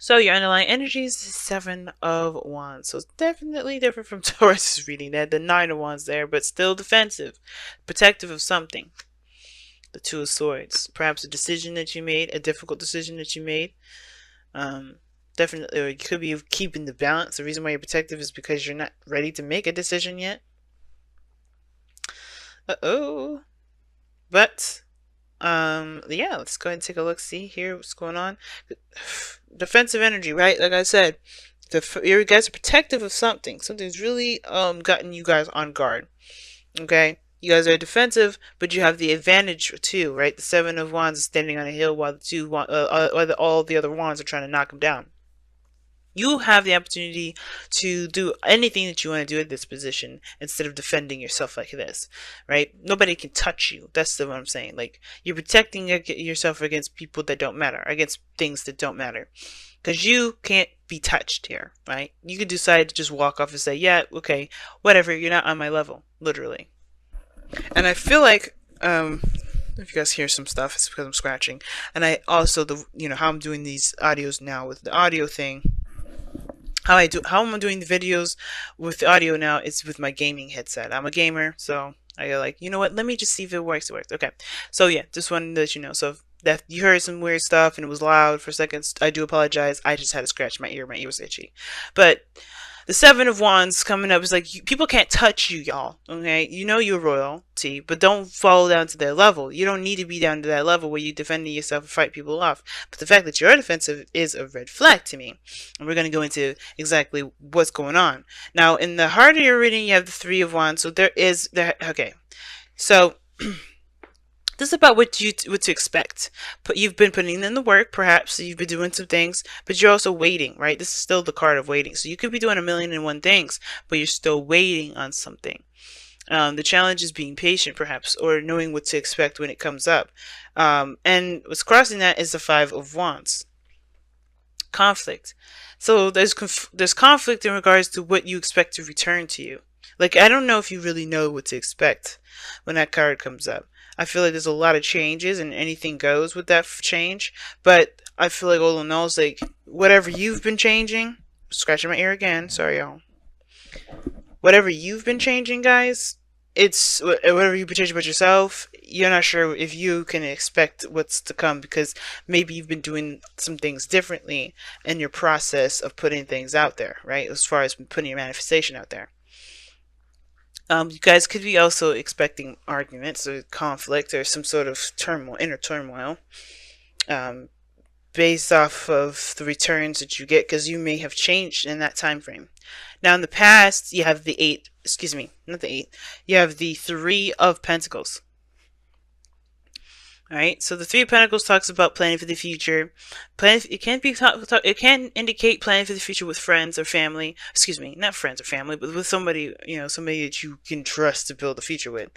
So your underlying energy is the Seven of Wands. So it's definitely different from Taurus's reading. They had the Nine of Wands there, but still defensive, protective of something. The Two of Swords. Perhaps a decision that you made, a difficult decision that you made. Um, Definitely, or you could be keeping the balance. The reason why you're protective is because you're not ready to make a decision yet. Uh-oh. But yeah, let's go ahead and take a look, see here what's going on. Defensive energy, right? Like I said, you guys are protective of something. Something's really gotten you guys on guard. Okay, you guys are defensive, but you have the advantage too, right? The Seven of Wands is standing on a hill while all the other wands are trying to knock him down. You have the opportunity to do anything that you want to do at this position instead of defending yourself like this, right? Nobody can touch you. That's what I'm saying. Like, you're protecting yourself against people that don't matter, against things that don't matter. Because you can't be touched here, right? You could decide to just walk off and say, yeah, okay, whatever, you're not on my level, literally. And I feel like, if you guys hear some stuff, it's because I'm scratching. And I also, how I'm doing these audios now with the audio thing, how I'm doing the videos with the audio now is with my gaming headset. I'm a gamer, so I go like, you know what, let me just see if it works. Okay, so yeah, just wanted to let you know. So if that you heard some weird stuff and it was loud for seconds, I do apologize. I just had to scratch my ear. My ear was itchy. But the Seven of Wands coming up is like, people can't touch you, y'all. Okay, you know you're royalty, but don't fall down to their level. You don't need to be down to that level where you defending yourself and fight people off. But the fact that you're defensive is a red flag to me, and we're gonna go into exactly what's going on now. In the heart of your reading, you have the Three of Wands, so there is there. Okay, so. This is about what to expect. But you've been putting in the work, perhaps you've been doing some things, but you're also waiting, right? This is still the card of waiting. So you could be doing a million and one things, but you're still waiting on something. The challenge is being patient, perhaps, or knowing what to expect when it comes up. And what's crossing that is the Five of Wands. Conflict. So there's conflict in regards to what you expect to return to you. Like, I don't know if you really know what to expect when that card comes up. I feel like there's a lot of changes and anything goes with that change. But I feel like all in all, it's like, whatever you've been changing, scratching my ear again, sorry y'all. Whatever you've been changing, guys, it's whatever you've been changing about yourself, you're not sure if you can expect what's to come, because maybe you've been doing some things differently in your process of putting things out there, right? As far as putting your manifestation out there. You guys could be also expecting arguments or conflict or some sort of turmoil, inner turmoil, um, based off of the returns that you get, because you may have changed in that time frame. Now, in the past, you have the eight, excuse me, not the eight, you have the Three of Pentacles. All right, so the Three of Pentacles talks about planning for the future. It can be it can indicate planning for the future with friends or family. Excuse me, not friends or family, but with somebody, somebody that you can trust to build a future with.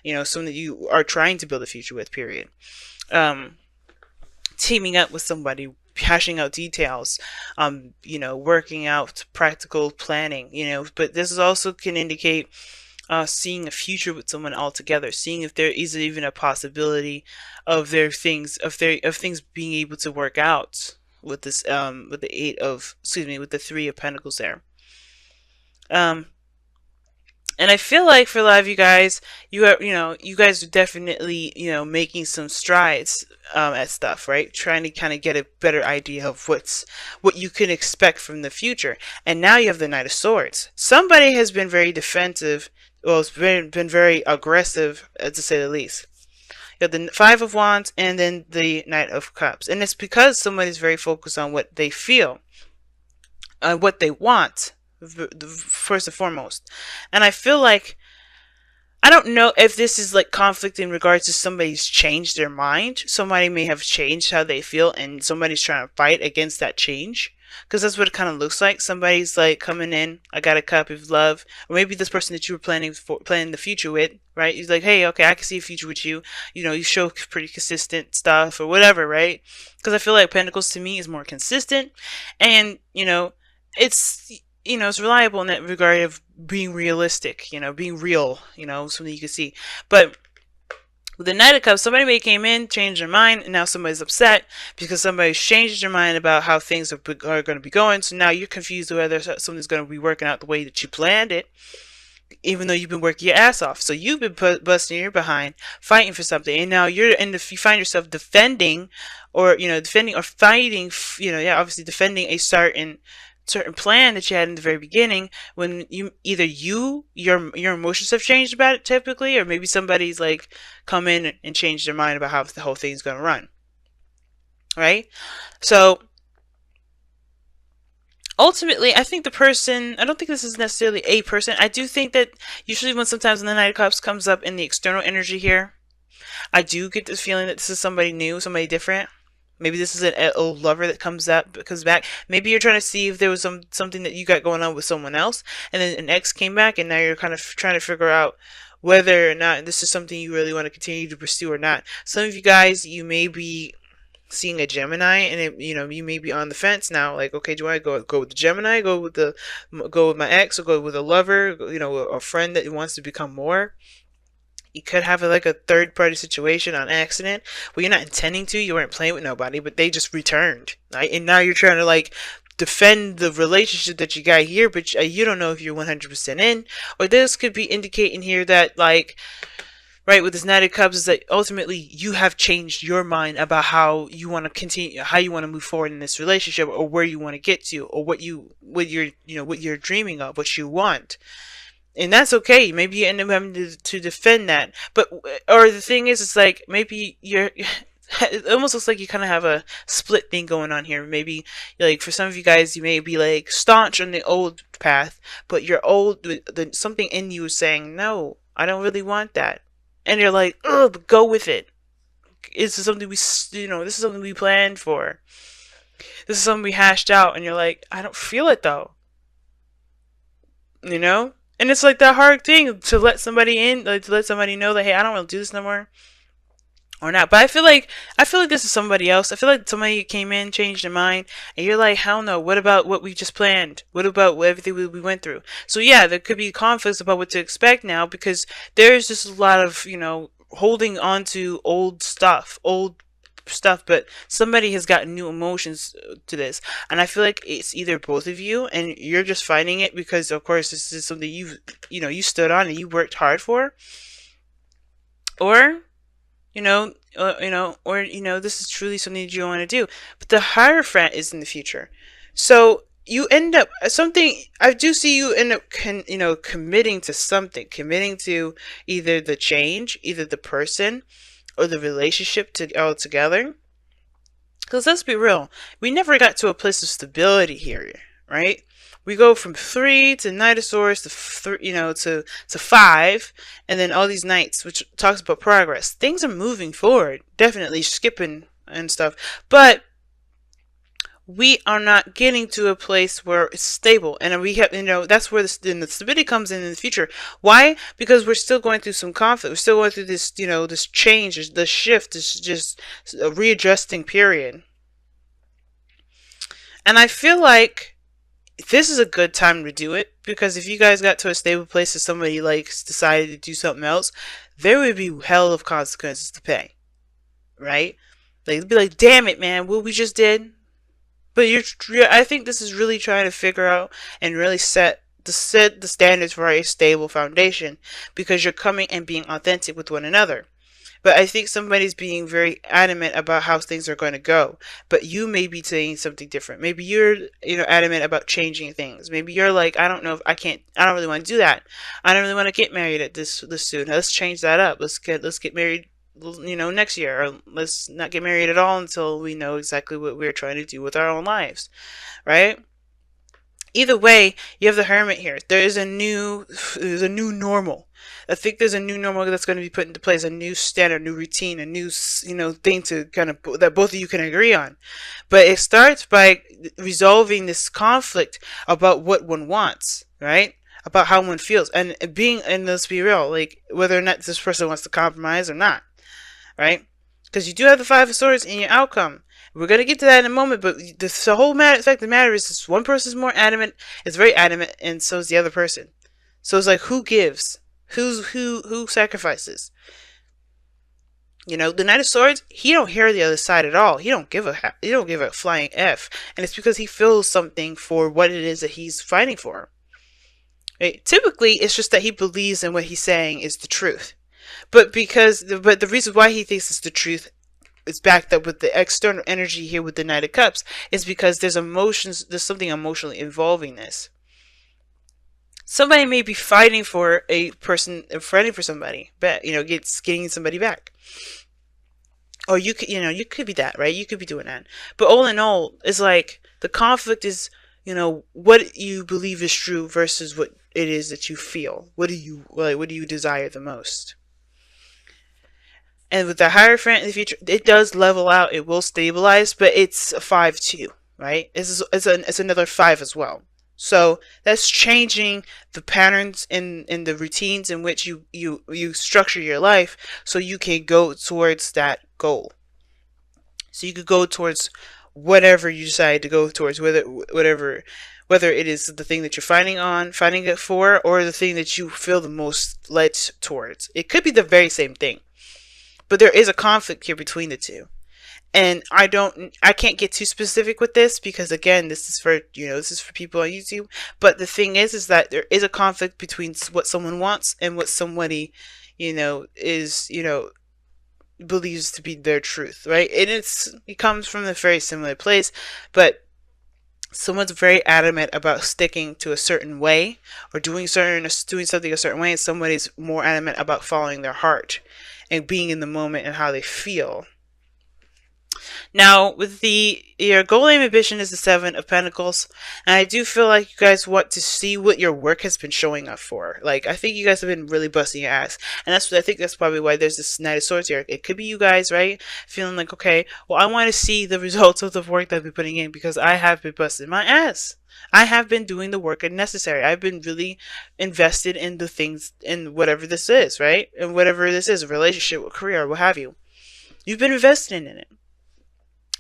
Someone that you are trying to build a future with. Period. Teaming up with somebody, hashing out details, working out practical planning. But this is also can indicate seeing a future with someone altogether, seeing if there is even a possibility of things being able to work out with this with the Three of Pentacles there. And I feel like for a lot of you guys, you guys are definitely, making some strides at stuff, right? Trying to kind of get a better idea of what you can expect from the future. And now you have the Knight of Swords. Somebody has been very defensive. Well, it's been very aggressive, to say the least. You have the Five of Wands and then the Knight of Cups. And it's because somebody's very focused on what they feel, what they want, first and foremost. And I feel like, I don't know if this is like conflict in regards to somebody's changed their mind. Somebody may have changed how they feel and somebody's trying to fight against that change. Because that's what it kind of looks like. Somebody's like coming in, I got a cup of love. Or maybe this person that you were planning the future with, right? He's like, hey, okay, I can see a future with you. You show pretty consistent stuff or whatever, right? Because I feel like Pentacles to me is more consistent. And, it's reliable in that regard of being realistic, being real, something you can see. But With the Knight of Cups, somebody may came in, changed their mind, and now somebody's upset because somebody's changed their mind about how things are going to be going. So now you're confused whether something's going to be working out the way that you planned it, even though you've been working your ass off. So you've been busting your behind, fighting for something, and now you find yourself defending, or defending or fighting, obviously defending a certain plan that you had in the very beginning, when your emotions have changed about it typically, or maybe somebody's like come in and changed their mind about how the whole thing's going to run, right? So ultimately, I think I don't think this is necessarily a person. I do think that usually sometimes when the Knight of Cups comes up in the external energy here, I do get this feeling that this is somebody new, somebody different. Maybe this is an old lover that comes back. Maybe you're trying to see if there was something that you got going on with someone else, and then an ex came back, and now you're kind of trying to figure out whether or not this is something you really want to continue to pursue or not. Some of you guys, you may be seeing a Gemini, and you may be on the fence now. Like, okay, do I go with the Gemini, go with my ex, or go with a lover, a friend that wants to become more? You could have like a third party situation on accident where you're not intending to, you weren't playing with nobody, but they just returned, right? And now you're trying to like defend the relationship that you got here, but you don't know if you're 100% in. Or this could be indicating here that, like, right, with this Knight of Cups, is that ultimately you have changed your mind about how you want to continue, how you want to move forward in this relationship, or where you want to get to, or what you're dreaming of, what you want. And that's okay. Maybe you end up having to defend that. But, or the thing is, it's like, maybe it almost looks like you kind of have a split thing going on here. Maybe, like, for some of you guys, you may be like staunch on the old path, but something in you is saying, no, I don't really want that. And you're like, ugh, go with it. This is something this is something we planned for. This is something we hashed out. And you're like, I don't feel it though. And it's like that hard thing to let somebody in, like to let somebody know that, hey, I don't want to do this no more, or not. But I feel like this is somebody else. I feel like somebody came in, changed their mind, and you're like, hell no. What about what we just planned? What about everything we went through? So yeah, there could be conflicts about what to expect now, because there's just a lot of holding on to old stuff, but somebody has got new emotions to this, and I feel like it's either both of you, and you're just fighting it because, of course, this is something you stood on and you worked hard for, or this is truly something that you want to do. But the Hierophant is in the future, so you end up I do see you end up committing to something, committing to either the change, either the person, or the relationship all together. Because let's be real, we never got to a place of stability here, right? We go from 3 to Knight of Swords to 5, and then all these Knights, which talks about progress. Things are moving forward, definitely skipping and stuff, but we are not getting to a place where it's stable, and we have, that's where the stability comes in the future. Why? Because we're still going through some conflict. We're still going through this, this change, this shift, this just a readjusting period. And I feel like this is a good time to do it, because if you guys got to a stable place and somebody decided to do something else, there would be hell of consequences to pay, right? They'd be like, damn it, man, what we just did. But I think this is really trying to figure out and really set the standards for a stable foundation, because you're coming and being authentic with one another. But I think somebody's being very adamant about how things are going to go, but you may be saying something different. Maybe you're adamant about changing things. Maybe you're like, I don't know if I don't really want to do that. I don't really want to get married at this soon. Let's change that up. Let's get married next year, or let's not get married at all until we know exactly what we're trying to do with our own lives, right? Either way, you have the Hermit here. There's a new normal. I think there's a new normal that's going to be put into place, a new standard, new routine, a new thing to kind of that both of you can agree on. But it starts by resolving this conflict about what one wants, right? About how one feels, and let's be real, like whether or not this person wants to compromise or not. Right? Because you do have the 5 of Swords in your outcome. We're going to get to that in a moment, but the whole fact of the matter is this one person is more adamant, is very adamant, and so is the other person. So it's like, who gives? Who sacrifices? You know, the Knight of Swords, he don't hear the other side at all. He don't give a flying F. And it's because he feels something for what it is that he's fighting for. Right? Typically, it's just that he believes in what he's saying is the truth. But the reason why he thinks it's the truth is backed up with the external energy here with the Knight of Cups is because there's something emotionally involving this. Somebody may be fighting for a person, fighting for somebody, but getting somebody back. Or you could be that, right? You could be doing that. But all in all, it's like the conflict is, what you believe is true versus what it is that you feel. What do you desire the most? And with the Hierophant in the future, it does level out. It will stabilize, but it's a 5-2, right? It's another 5 as well. So that's changing the patterns in the routines in which you structure your life so you can go towards that goal. So you could go towards whatever you decide to go towards, whether it is the thing that you're finding it for, or the thing that you feel the most led towards. It could be the very same thing. But there is a conflict here between the two. And I can't get too specific with this because again, this is for people on YouTube. But the thing is that there is a conflict between what someone wants and what somebody, believes to be their truth, right? And it comes from a very similar place, but someone's very adamant about sticking to a certain way or doing something a certain way, and somebody's more adamant about following their heart and being in the moment and how they feel. Now, with your goal, aim, ambition is the 7 of Pentacles, and I do feel like you guys want to see what your work has been showing up for. Like, I think you guys have been really busting your ass, and I think that's probably why there's this Knight of Swords here. It could be you guys, right? Feeling like, okay, well, I want to see the results of the work that I've been putting in because I have been busting my ass. I have been doing the work necessary. I've been really invested in the things, in whatever this is, right? And whatever this is, a relationship, a career, what have you. You've been invested in it.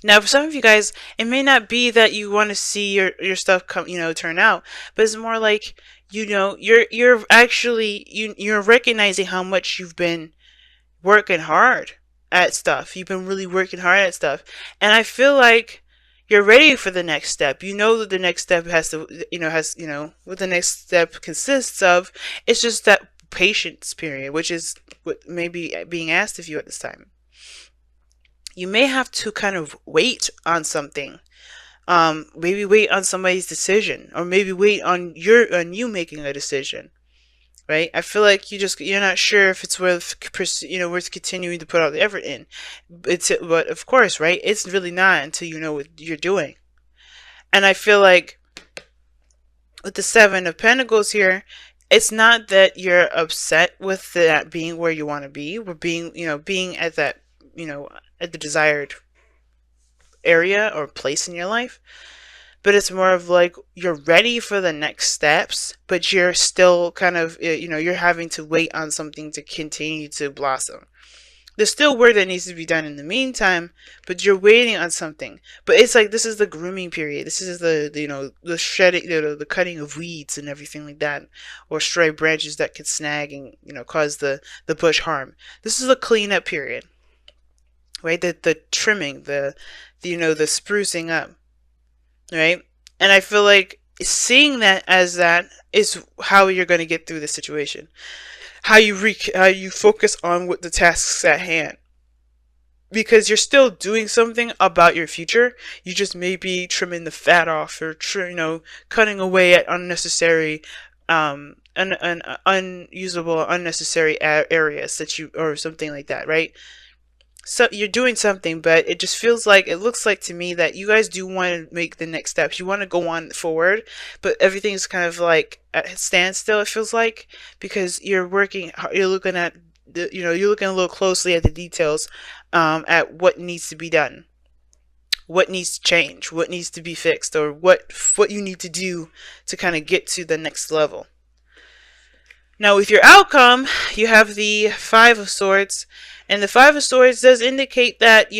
Now, for some of you guys, it may not be that you want to see your stuff turn out, but it's more like, you're actually, you're recognizing how much you've been working hard at stuff. You've been really working hard at stuff. And I feel like you're ready for the next step. You know that the next step what the next step consists of. It's just that patience period, which is what may be being asked of you at this time. You may have to kind of wait on something. Maybe wait on somebody's decision, or maybe wait on you making a decision, right? I feel like you're not sure if it's worth continuing to put all the effort in. But of course, right? It's really not until you know what you're doing. And I feel like with the 7 of Pentacles here, it's not that you're upset with that being where you want to be, or being at that, at the desired area or place in your life, but it's more of like you're ready for the next steps, but you're still kind of, you're having to wait on something to continue to blossom. There's still work that needs to be done in the meantime, but you're waiting on something. But it's like, this is the grooming period. This is the shedding, the cutting of weeds and everything like that, or stray branches that could snag and cause the bush harm. This is a cleanup period. Right, the trimming, the sprucing up, right? And I feel like seeing that is how you're going to get through the situation. How you focus on what the tasks at hand, because you're still doing something about your future. You just may be trimming the fat off, or cutting away at unnecessary, unusable, unnecessary areas or something like that, right? So you're doing something, but it just looks like to me that you guys do want to make the next steps. You want to go on forward, but everything's kind of like at a standstill, it feels like, because you're looking at you're looking a little closely at the details, at what needs to be done, what needs to change, what needs to be fixed, or what you need to do to kind of get to the next level. Now, with your outcome, you have the 5 of Swords, and the 5 of Swords does indicate that,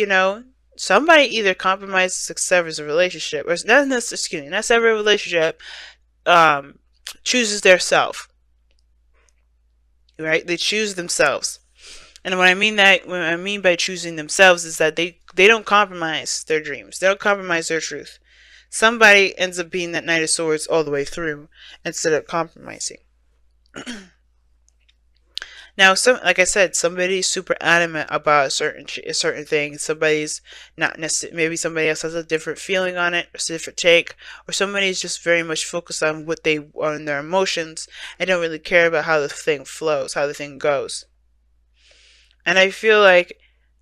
somebody either compromises or severs a relationship, or not sever a relationship, chooses their self, right? They choose themselves. And what I mean by choosing themselves is that they don't compromise their dreams. They don't compromise their truth. Somebody ends up being that Knight of Swords all the way through instead of compromising. Now, like I said, somebody's super adamant about a certain thing. Somebody's not necessarily. Maybe somebody else has a different feeling on it, a different take, or somebody's just very much focused on on their emotions and don't really care about how the thing flows, how the thing goes. And I feel like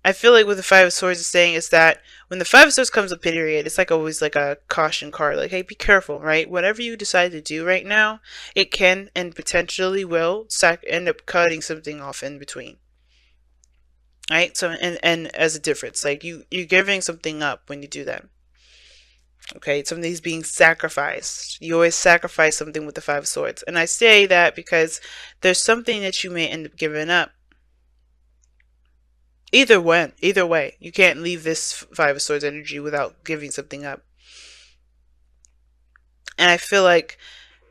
what the Five of Swords is saying is that when the Five of Swords comes up, period, it's like always like a caution card. Like, hey, be careful, right? Whatever you decide to do right now, it can and potentially will end up cutting something off in between. Right? So, and as a difference, like you're giving something up when you do that. Okay, something's being sacrificed. You always sacrifice something with the Five of Swords. And I say that because there's something that you may end up giving up. Either way, you can't leave this Five of Swords energy without giving something up. And I feel like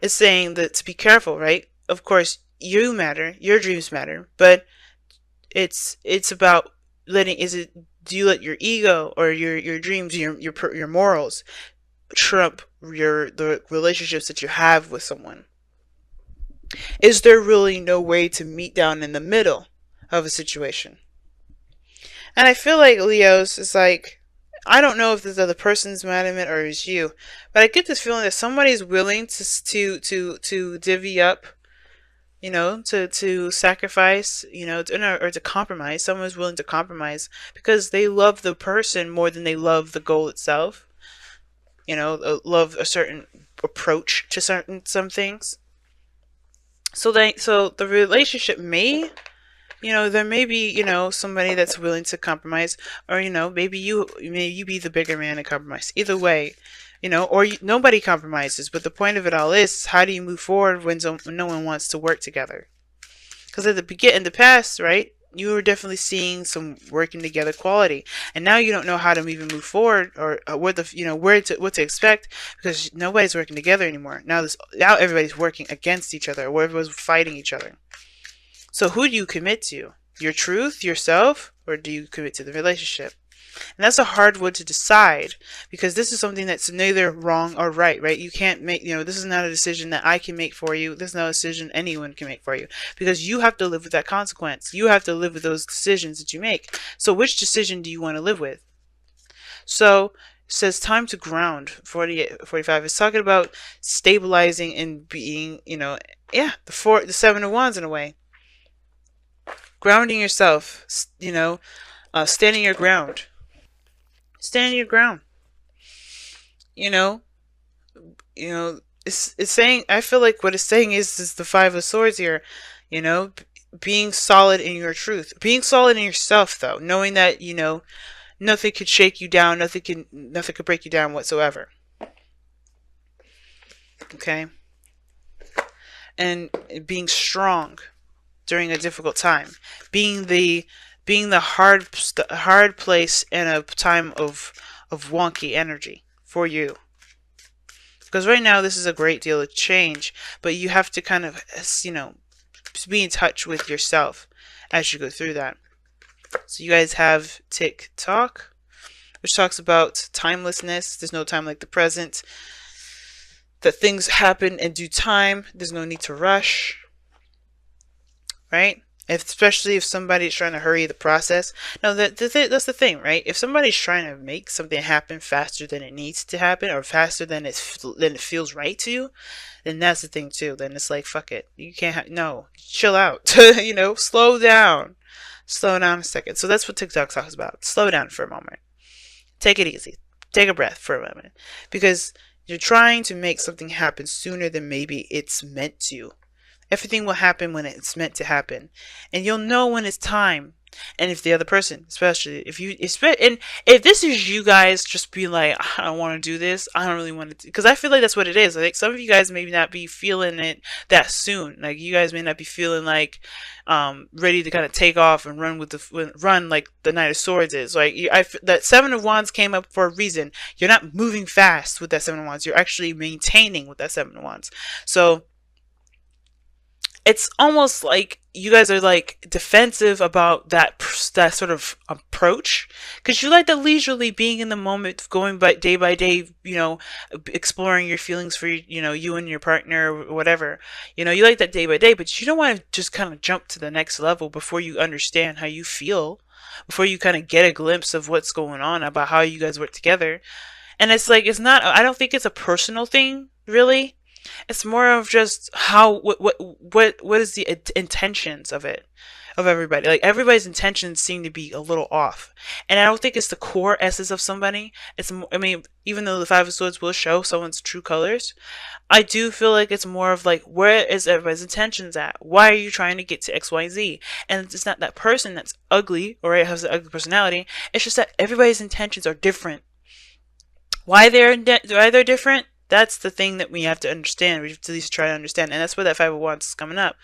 it's saying that to be careful, right? Of course, you matter, your dreams matter, but it's about do you let your ego or your dreams, your morals trump the relationships that you have with someone? Is there really no way to meet down in the middle of a situation? And I feel like Leo's is like, I don't know if this other person's mad at it or it's you, but I get this feeling that somebody's willing to divvy up, to sacrifice, or to compromise. Someone's willing to compromise because they love the person more than they love the goal itself. Love a certain approach to some things. So the relationship may, there may be, somebody that's willing to compromise, or, maybe you be the bigger man and compromise. Either way, or nobody compromises. But the point of it all is, how do you move forward when no one wants to work together? Because in the past, right, you were definitely seeing some working together quality, and now you don't know how to even move forward or what to expect because nobody's working together anymore. Now everybody's working against each other, or everyone's fighting each other. So who do you commit to? Your truth, yourself, or do you commit to the relationship? And that's a hard one to decide because this is something that's neither wrong or right? You can't make, this is not a decision that I can make for you. This is not a decision anyone can make for you because you have to live with that consequence. You have to live with those decisions that you make. So which decision do you want to live with? So it says time to ground. 45 is talking about stabilizing and being, the Seven of Wands in a way. Grounding yourself, standing your ground. Standing your ground. It's saying, I feel like what it's saying is the Five of Swords here, being solid in your truth. Being solid in yourself, though, knowing that, nothing could shake you down, nothing could break you down whatsoever. Okay? And being strong during a difficult time, being the hard place in a time of wonky energy for you, because right now this is a great deal of change, but you have to kind of be in touch with yourself as you go through that. So you guys have TikTok, which talks about timelessness. There's no time like the present, that things happen in due time. There's no need to rush. Right? Especially if somebody's trying to hurry the process. Now, that's the thing, right? If somebody's trying to make something happen faster than it needs to happen, or faster than it feels right to you, then that's the thing too. Then it's like, fuck it. You can't no, chill out. Slow down. Slow down a second. So that's what TikTok talks about. Slow down for a moment. Take it easy. Take a breath for a moment. Because you're trying to make something happen sooner than maybe it's meant to. Everything will happen when it's meant to happen. And you'll know when it's time. And if the other person, especially if this is you guys just be like, I don't want to do this, I don't really want to, because I feel like that's what it is. Like, some of you guys may not be feeling it that soon. Like, you guys may not be feeling like ready to kind of take off and run like the Knight of Swords is. Like, that Seven of Wands came up for a reason. You're not moving fast with that Seven of Wands. You're actually maintaining with that Seven of Wands. So it's almost like you guys are like defensive about that sort of approach, because you like the leisurely being in the moment, going by day, exploring your feelings for you and your partner or whatever. You like that day by day, but you don't want to just kind of jump to the next level before you understand how you feel, before you kind of get a glimpse of what's going on about how you guys work together. And it's like, it's not, I don't think it's a personal thing, really. It's more of just how what is the intentions of it, of everybody. Like, everybody's intentions seem to be a little off, and I don't think it's the core essence of somebody. I mean, even though the Five of Swords will show someone's true colors, I do feel like it's more of like, where is everybody's intentions at? Why are you trying to get to X, Y, Z? And it's not that person that's ugly or has an ugly personality. It's just that everybody's intentions are different. Why they're different? That's the thing that we have to understand. We have to at least try to understand, and that's where that 501 is coming up,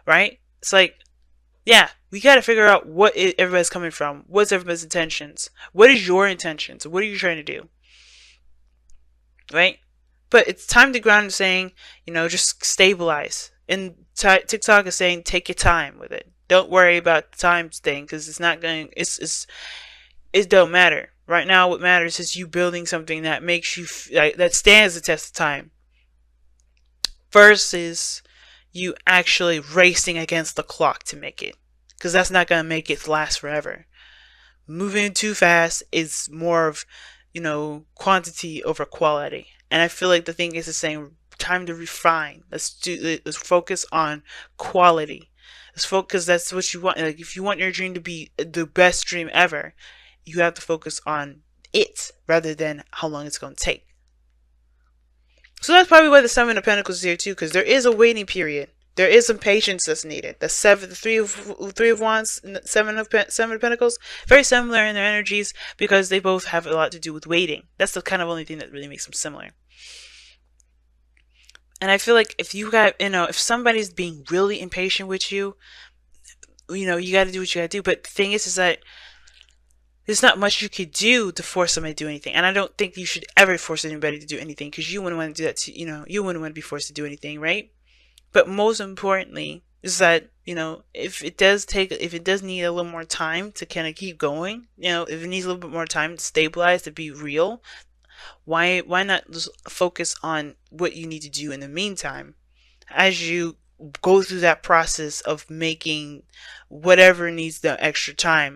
right? It's like, yeah, we got to figure out everybody's coming from. What's everybody's intentions? What is your intentions? What are you trying to do, right? But it's time to ground, saying, just stabilize. And TikTok is saying, take your time with it. Don't worry about the time thing, because it's not going. It don't matter. Right now, what matters is you building something that makes you that stands the test of time, versus you actually racing against the clock to make it, because that's not gonna make it last forever. Moving too fast is more of, quantity over quality, and I feel like the thing is the same. Time to refine. Let's focus on quality. Let's focus. That's what you want. Like, if you want your dream to be the best dream ever, you have to focus on it rather than how long it's going to take. So that's probably why the Seven of Pentacles is here too, because there is a waiting period. There is some patience that's needed. The three of Wands, and the seven of Pentacles, very similar in their energies, because they both have a lot to do with waiting. That's the kind of only thing that really makes them similar. And I feel like if somebody's being really impatient with you, you got to do what you got to do. But the thing is that there's not much you could do to force somebody to do anything. And I don't think you should ever force anybody to do anything, because you wouldn't want to do that you wouldn't want to be forced to do anything, right? But most importantly is that, if it does need a little more time to kind of keep going, if it needs a little bit more time to stabilize, to be real, why not just focus on what you need to do in the meantime, as you go through that process of making whatever needs the extra time